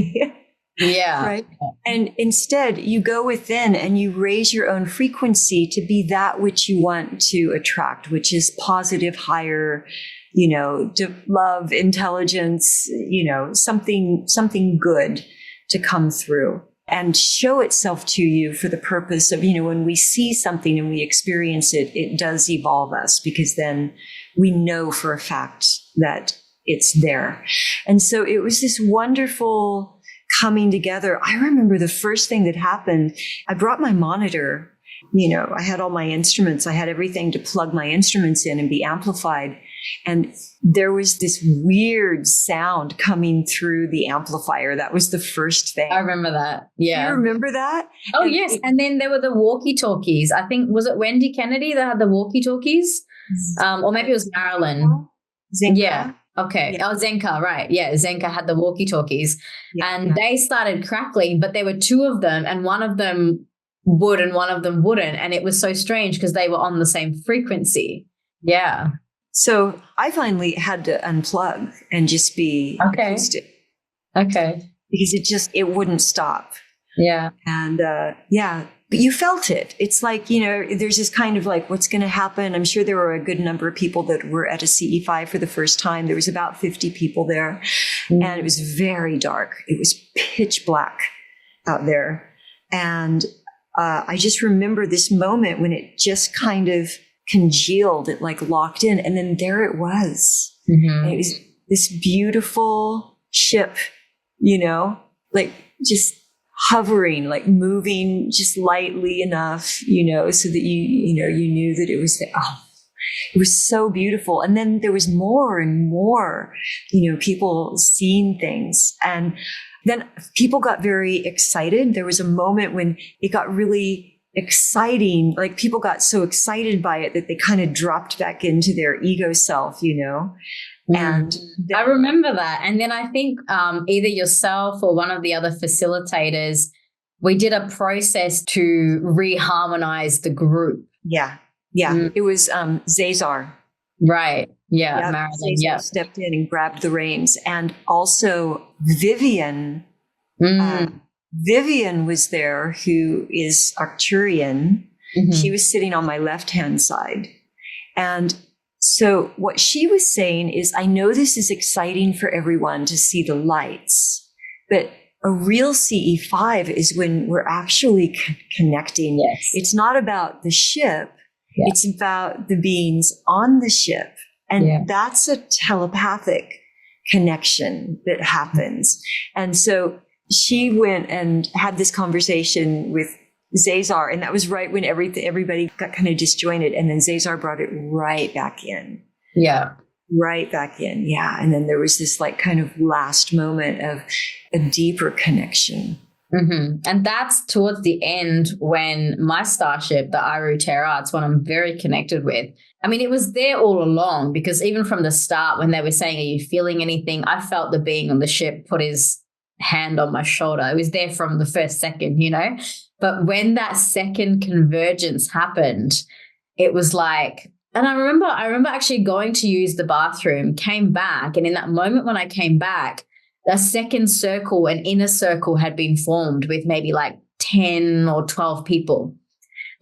Yeah. Right. And instead you go within and you raise your own frequency to be that which you want to attract, which is positive, higher, to love, intelligence, something good to come through and show itself to you for the purpose of, when we see something and we experience it, it does evolve us, because then we know for a fact that it's there. And so it was this wonderful coming together. I remember the first thing that happened, I brought my monitor. I had all my instruments. I had everything to plug my instruments in and be amplified. And there was this weird sound coming through the amplifier. That was the first thing. I remember that. Yeah. You remember that? Oh, yes. And then there were the walkie-talkies. I think, was it Wendy Kennedy that had the walkie-talkies? Or maybe it was Marilyn. Zenka. Yeah. Okay. Yeah. Oh, Zenka, right. Yeah, Zenka had the walkie-talkies. Yeah, and they started crackling, but there were two of them, and one of them would and one of them wouldn't. And it was so strange because they were on the same frequency. Yeah. So I finally had to unplug and just be acoustic. Okay. Because it wouldn't stop. Yeah. And but you felt it. It's like, there's this kind of like, what's going to happen? I'm sure there were a good number of people that were at a CE5 for the first time. There was about 50 people there, and it was very dark. It was pitch black out there. And I just remember this moment when it just kind of congealed, it like locked in, and then there it was. And it was this beautiful ship, like just hovering, like moving just lightly enough, so that you knew that it was there. Oh, it was so beautiful. And then there was more and more, people seeing things. And then people got very excited. There was a moment when it got really exciting, like people got so excited by it that they kind of dropped back into their ego self, and I remember that. And then I think either yourself or one of the other facilitators, we did a process to reharmonize the group. Yeah. It was Zazar. Right. Yeah. Yep. Marilyn. Zazar stepped in and grabbed the reins, and also Vivian. Vivian was there, who is Arcturian. She was sitting on my left-hand side. And so what she was saying is, I know this is exciting for everyone to see the lights, but a real CE5 is when we're actually connecting. Yes. It's not about the ship. Yeah. It's about the beings on the ship. And that's a telepathic connection that happens. And so she went and had this conversation with Zazar, and that was right when everybody got kind of disjointed. And then Zazar brought it right back in. Yeah. Right back in. Yeah. And then there was this like kind of last moment of a deeper connection. Mm-hmm. And that's towards the end when my starship, the Aru Terra, it's one I'm very connected with. I mean, it was there all along because even from the start when they were saying, are you feeling anything? I felt the being on the ship put his hand on my shoulder. It was there from the first second, you know. But when that second convergence happened, it was like, and I remember actually going to use the bathroom, came back, and in that moment when I came back, a second circle, an inner circle had been formed with maybe like 10 or 12 people.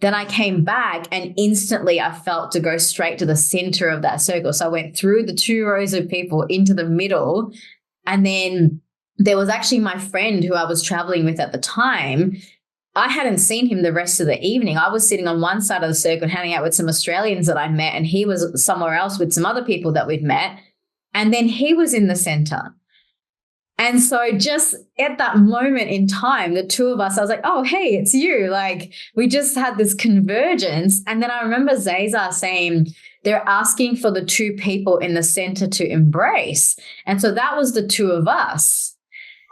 Then I came back and instantly I felt to go straight to the center of that circle. So I went through the 2 rows of people into the middle, and then there was actually my friend who I was traveling with at the time. I hadn't seen him the rest of the evening. I was sitting on one side of the circle hanging out with some Australians that I'd met, and he was somewhere else with some other people that we'd met. And then he was in the center. And so just at that moment in time, the 2 of us, I was like, oh, hey, it's you. Like we just had this convergence. And then I remember Zazar saying they're asking for the 2 people in the center to embrace. And so that was the 2 of us.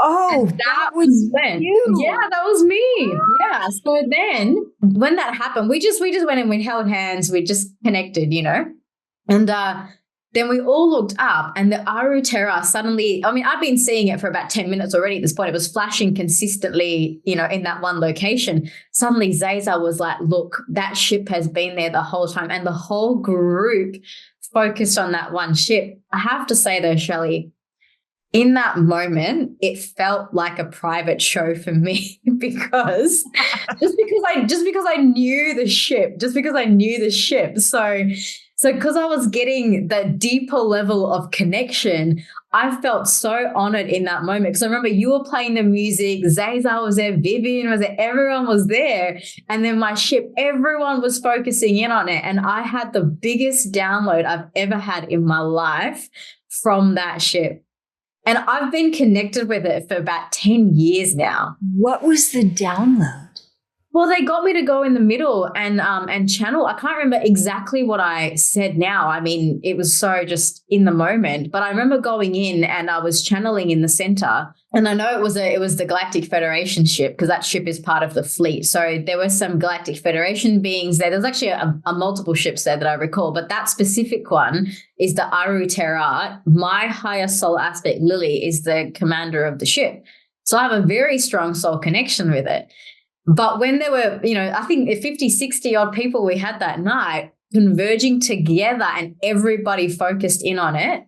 Oh, that was when, you. yeah, that was me. Yeah. So then when that happened, we just went and we held hands. We just connected, you know, and then we all looked up and the Aru Terra suddenly, I mean, I've been seeing it for about 10 minutes already at this point. It was flashing consistently, you know, in that one location. Suddenly Zazar was like, look, that ship has been there the whole time. And the whole group focused on that one ship. I have to say though, Shelly, in that moment, it felt like a private show for me because I knew the ship, So because I was getting that deeper level of connection, I felt so honored in that moment. Because I remember you were playing the music, Zazar was there, Vivian was there, everyone was there. And then my ship, everyone was focusing in on it. And I had the biggest download I've ever had in my life from that ship. And I've been connected with it for about 10 years now. What was the download? Well, they got me to go in the middle and channel. I can't remember exactly what I said now. I mean, it was so just in the moment. But I remember going in and I was channeling in the center. And I know it was the Galactic Federation ship because that ship is part of the fleet. So there were some Galactic Federation beings there. There's actually a multiple ships there that I recall. But that specific one is the Aru Terra. My higher soul aspect, Lily, is the commander of the ship. So I have a very strong soul connection with it. But when there were, you know, I think 50, 60 odd people we had that night converging together and everybody focused in on it,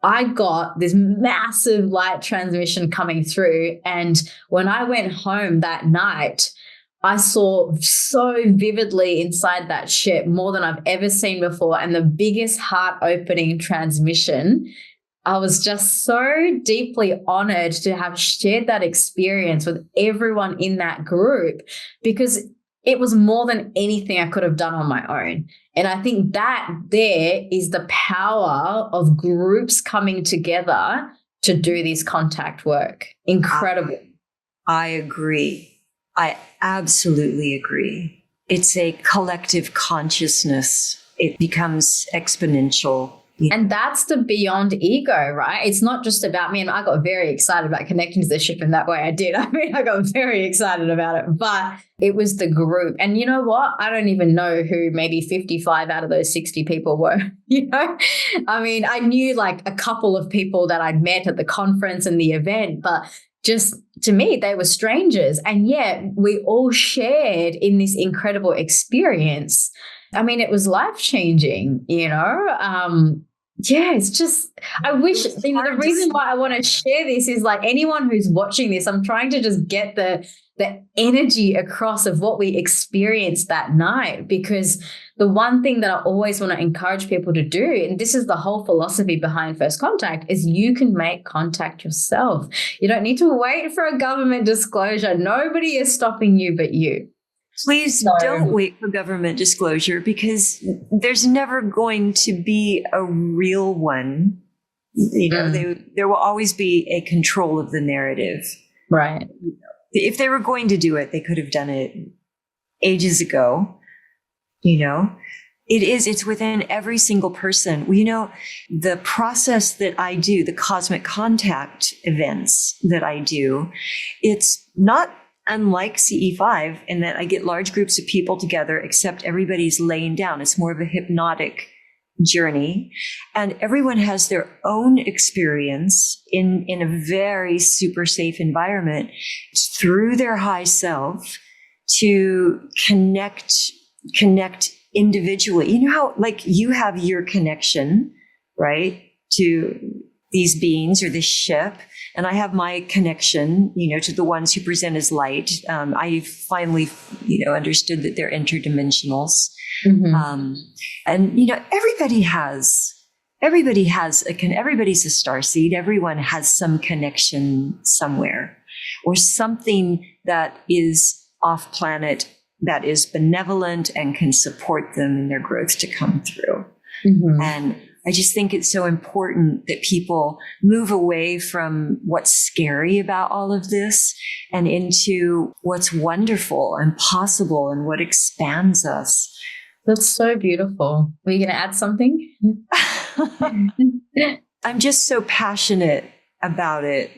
I got this massive light transmission coming through. And when I went home that night, I saw so vividly inside that ship more than I've ever seen before. And the biggest heart opening transmission. I was just so deeply honored to have shared that experience with everyone in that group because it was more than anything I could have done on my own. And I think that there is the power of groups coming together to do this contact work. Incredible. I agree. I absolutely agree. It's a collective consciousness. It becomes exponential. And that's the beyond ego, right? It's not just about me. And I got very excited about connecting to the ship in that way. I did. I mean, I got very excited about it, but it was the group. And you know what? I don't even know who maybe 55 out of those 60 people were, you know? I mean, I knew like a couple of people that I'd met at the conference and the event, but just to me, they were strangers. And yet we all shared in this incredible experience. I mean, it was life-changing, you know? Yeah, it's just, I wish, you know, the reason why I want to share this is like anyone who's watching this, I'm trying to just get the energy across of what we experienced that night, because the one thing that I always want to encourage people to do, and this is the whole philosophy behind First Contact, is you can make contact yourself. You don't need to wait for a government disclosure. Nobody is stopping you but you. Please So, don't wait for government disclosure, because there's never going to be a real one. There will always be a control of the narrative. right. If they were going to do it, they could have done it ages ago. It's within every single person. The process that I do, the cosmic contact events that I do, it's not unlike CE5 in that I get large groups of people together, except everybody's laying down. It's more of a hypnotic journey, and everyone has their own experience in a very super safe environment through their high self to connect individually. You know how, like, you have your connection, right, to these beings or this ship, and I have my connection, to the ones who present as light. I finally, understood that they're interdimensionals. Mm-hmm. And everybody's a starseed. Everyone has some connection somewhere, or something that is off planet that is benevolent and can support them in their growth to come through. Mm-hmm. And I just think it's so important that people move away from what's scary about all of this and into what's wonderful and possible and what expands us. That's so beautiful. Were you going to add something? I'm just so passionate about it.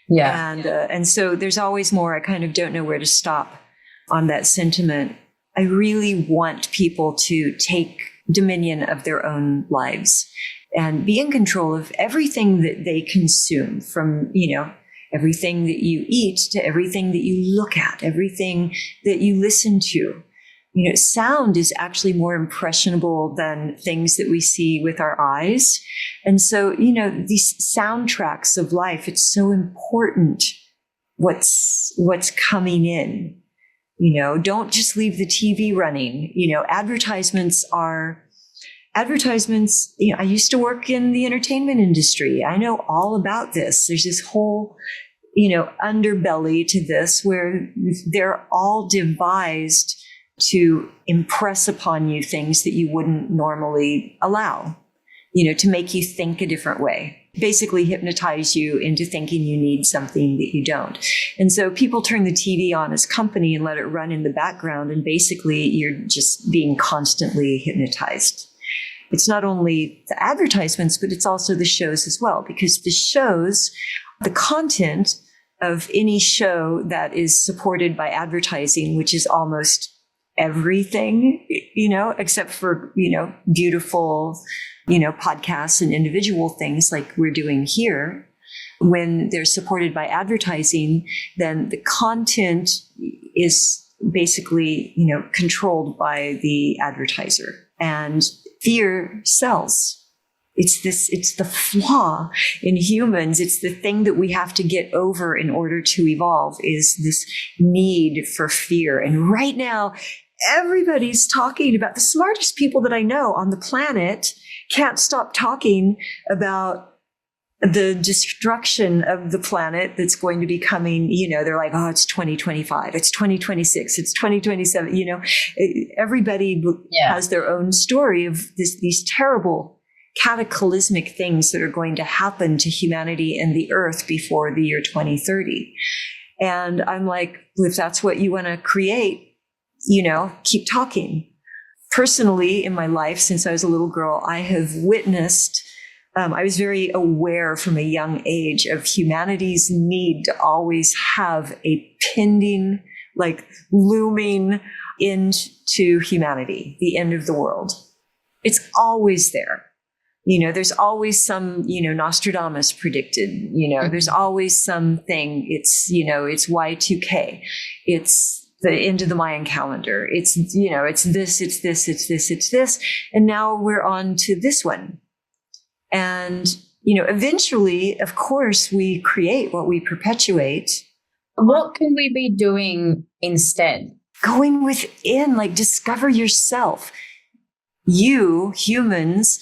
Yeah. And so there's always more. I kind of don't know where to stop on that sentiment. I really want people to take dominion of their own lives and be in control of everything that they consume, from, everything that you eat to everything that you look at, everything that you listen to. Sound is actually more impressionable than things that we see with our eyes. And so, these soundtracks of life, it's so important what's coming in. Don't just leave the TV running. Advertisements. I used to work in the entertainment industry. I know all about this. There's this whole, underbelly to this where they're all devised to impress upon you things that you wouldn't normally allow, to make you think a different way. Basically hypnotize you into thinking you need something that you don't. And so people turn the TV on as company and let it run in the background, and basically you're just being constantly hypnotized. It's not only the advertisements, but it's also the shows as well, because the content of any show that is supported by advertising, which is almost everything, except for, beautiful, podcasts and individual things like we're doing here. When they're supported by advertising, then the content is basically, controlled by the advertiser, and fear sells. It's the flaw in humans. It's the thing that we have to get over in order to evolve, is this need for fear. And right now, everybody's talking about, the smartest people that I know on the planet can't stop talking about the destruction of the planet that's going to be coming. They're like, oh, it's 2025, it's 2026, it's 2027. Everybody has their own story of these terrible cataclysmic things that are going to happen to humanity and the earth before the year 2030. And I'm like, if that's what you want to create, keep talking. Personally, in my life, since I was a little girl, I have witnessed, I was very aware from a young age of humanity's need to always have a pending, looming end to humanity, the end of the world. It's always there. There's always some, Nostradamus predicted, there's always something. It's Y2K. It's the end of the Mayan calendar. It's this. And now we're on to this one. And, eventually, of course, we create what we perpetuate. What can we be doing instead? Going within, discover yourself. You, humans,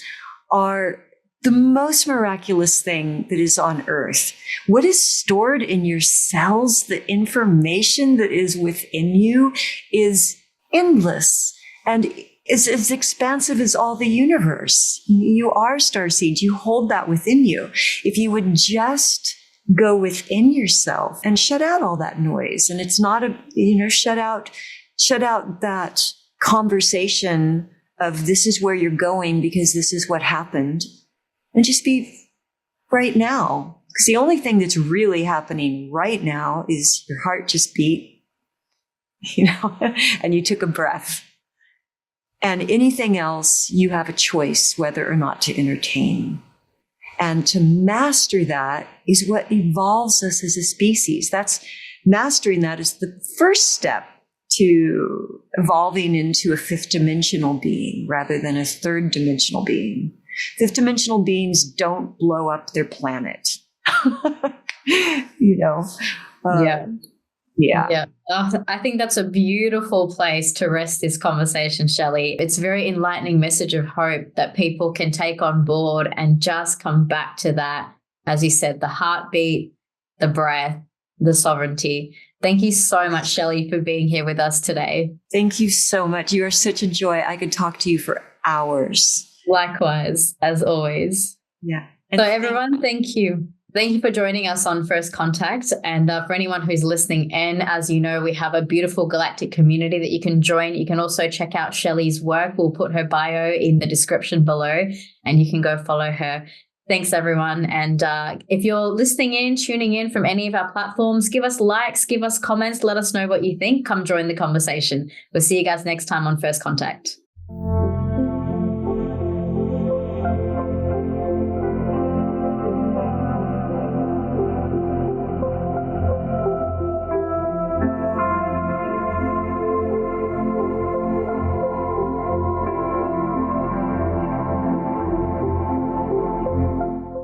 are the most miraculous thing that is on earth. What is stored in your cells, the information that is within you, is endless and is as expansive as all the universe. You are starseeds. You hold that within you. If you would just go within yourself and shut out all that noise, and it's not shut out that conversation of this is where you're going because this is what happened, and just be right now. Because the only thing that's really happening right now is your heart just beat, and you took a breath. And anything else, you have a choice whether or not to entertain. And to master that is what evolves us as a species. Mastering that is the first step to evolving into a fifth dimensional being rather than a third dimensional being. Fifth dimensional beings don't blow up their planet. Yeah. I think that's a beautiful place to rest this conversation, Shelly. It's a very enlightening message of hope that people can take on board and just come back to that, as you said, the heartbeat, the breath, the sovereignty. Thank you so much, Shelly, for being here with us today. Thank you so much. You are such a joy. I could talk to you for hours. Likewise, as always. Yeah. So everyone, thank you. Thank you for joining us on First Contact. And for anyone who's listening in, as you know, we have a beautiful galactic community that you can join. You can also check out Shelly's work. We'll put her bio in the description below and you can go follow her. Thanks, everyone. And if you're listening in, tuning in from any of our platforms, give us likes, give us comments, let us know what you think. Come join the conversation. We'll see you guys next time on First Contact.